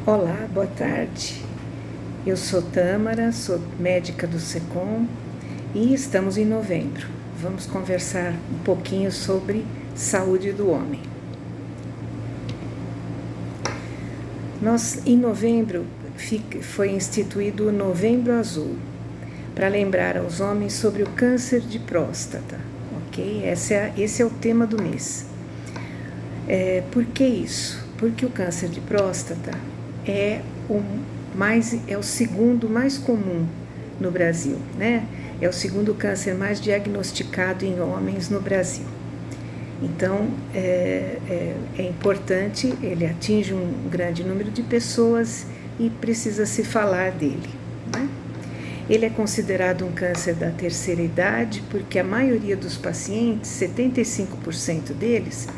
Olá, boa tarde. Eu sou Tâmara, sou médica do SECOM e estamos em novembro. Vamos conversar um pouquinho sobre saúde do homem. Em novembro, foi instituído o Novembro Azul, para lembrar aos homens sobre o câncer de próstata, ok? Esse é o tema do mês. Por que isso? Porque o câncer de próstata é o segundo mais comum no Brasil, né? É o segundo câncer mais diagnosticado em homens no Brasil. Então, é importante, ele atinge um grande número de pessoas e precisa se falar dele, né? Ele é considerado um câncer da terceira idade porque a maioria dos pacientes, 75% deles,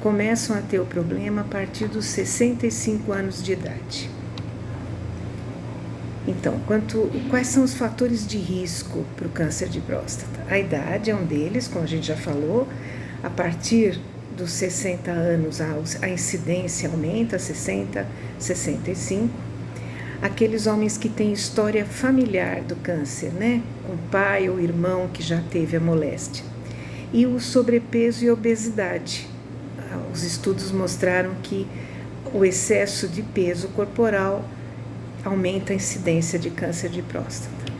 começam a ter o problema a partir dos 65 anos de idade. Então, quais são os fatores de risco para o câncer de próstata? A idade é um deles, como a gente já falou. A partir dos 60 anos a incidência aumenta, 60, 65. Aqueles homens que têm história familiar do câncer, né? Com pai ou irmão que já teve a moléstia. E o sobrepeso e obesidade. Os estudos mostraram que o excesso de peso corporal aumenta a incidência de câncer de próstata.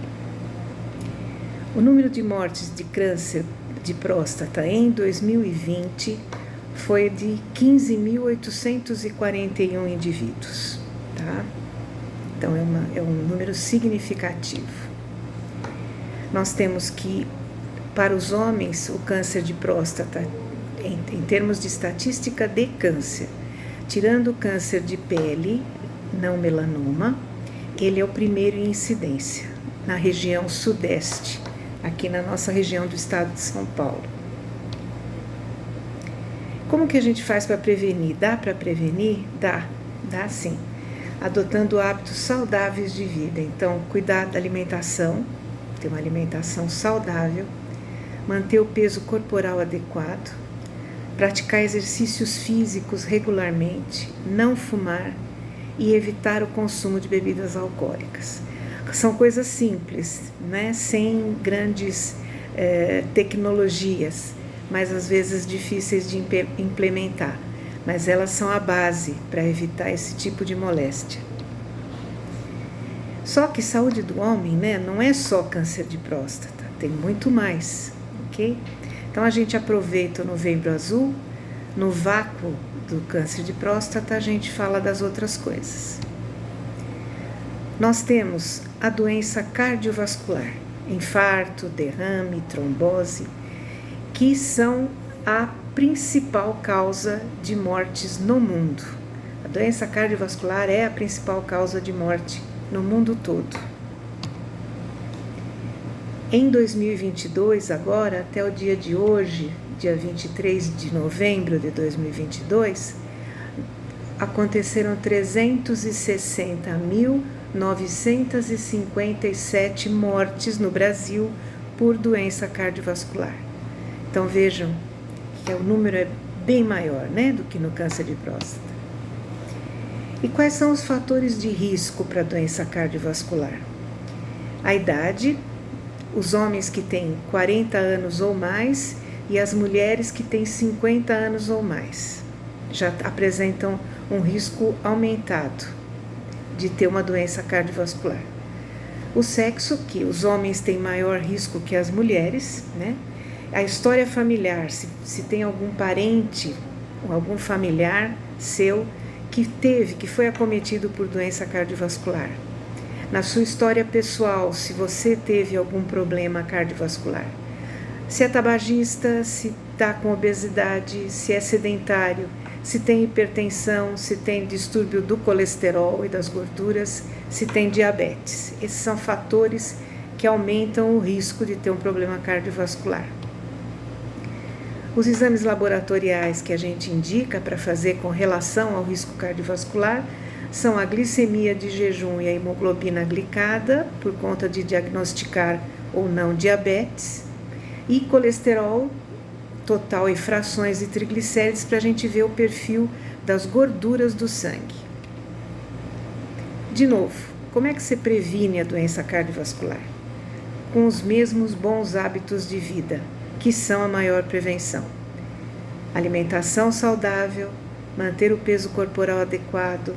O número de mortes de câncer de próstata em 2020 foi de 15.841 indivíduos, tá? Então é um número significativo. Nós temos que, para os homens, o câncer de próstata, em termos de estatística de câncer, tirando o câncer de pele, não melanoma, ele é o primeiro em incidência, na região sudeste, aqui na nossa região do estado de São Paulo. Como que a gente faz para prevenir? Dá para prevenir? Dá sim, adotando hábitos saudáveis de vida. Então, cuidar da alimentação, ter uma alimentação saudável, manter o peso corporal adequado, praticar exercícios físicos regularmente, não fumar e evitar o consumo de bebidas alcoólicas. São coisas simples, né? Sem grandes tecnologias, mas às vezes difíceis de implementar. Mas elas são a base para evitar esse tipo de moléstia. Só que saúde do homem, né, não é só câncer de próstata, tem muito mais, ok? Então a gente aproveita o Novembro Azul, no vácuo do câncer de próstata a gente fala das outras coisas. Nós temos a doença cardiovascular, infarto, derrame, trombose, que são a principal causa de mortes no mundo. A doença cardiovascular é a principal causa de morte no mundo todo. Em 2022, agora, até o dia de hoje, dia 23 de novembro de 2022, aconteceram 360.957 mortes no Brasil por doença cardiovascular. Então vejam que o número é bem maior, né, do que no câncer de próstata. E quais são os fatores de risco para a doença cardiovascular? A idade, os homens que têm 40 anos ou mais e as mulheres que têm 50 anos ou mais já apresentam um risco aumentado de ter uma doença cardiovascular. O sexo, que os homens têm maior risco que as mulheres, né? A história familiar, se tem algum parente ou algum familiar seu que foi acometido por doença cardiovascular. Na sua história pessoal, se você teve algum problema cardiovascular. Se é tabagista, se está com obesidade, se é sedentário, se tem hipertensão, se tem distúrbio do colesterol e das gorduras, se tem diabetes. Esses são fatores que aumentam o risco de ter um problema cardiovascular. Os exames laboratoriais que a gente indica para fazer com relação ao risco cardiovascular são a glicemia de jejum e a hemoglobina glicada, por conta de diagnosticar ou não diabetes, e colesterol total e frações de triglicérides para a gente ver o perfil das gorduras do sangue. De novo, como é que você previne a doença cardiovascular? Com os mesmos bons hábitos de vida, que são a maior prevenção. Alimentação saudável, manter o peso corporal adequado,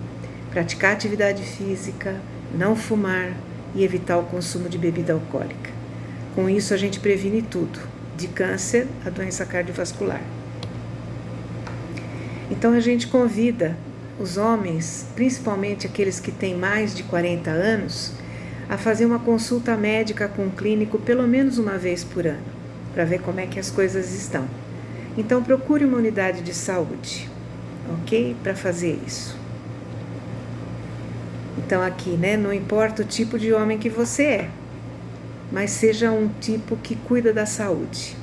praticar atividade física, não fumar e evitar o consumo de bebida alcoólica. Com isso a gente previne tudo, de câncer a doença cardiovascular. Então a gente convida os homens, principalmente aqueles que têm mais de 40 anos, a fazer uma consulta médica com um clínico pelo menos uma vez por ano, para ver como é que as coisas estão. Então procure uma unidade de saúde, ok? Para fazer isso. Então aqui, né, não importa o tipo de homem que você é, mas seja um tipo que cuida da saúde.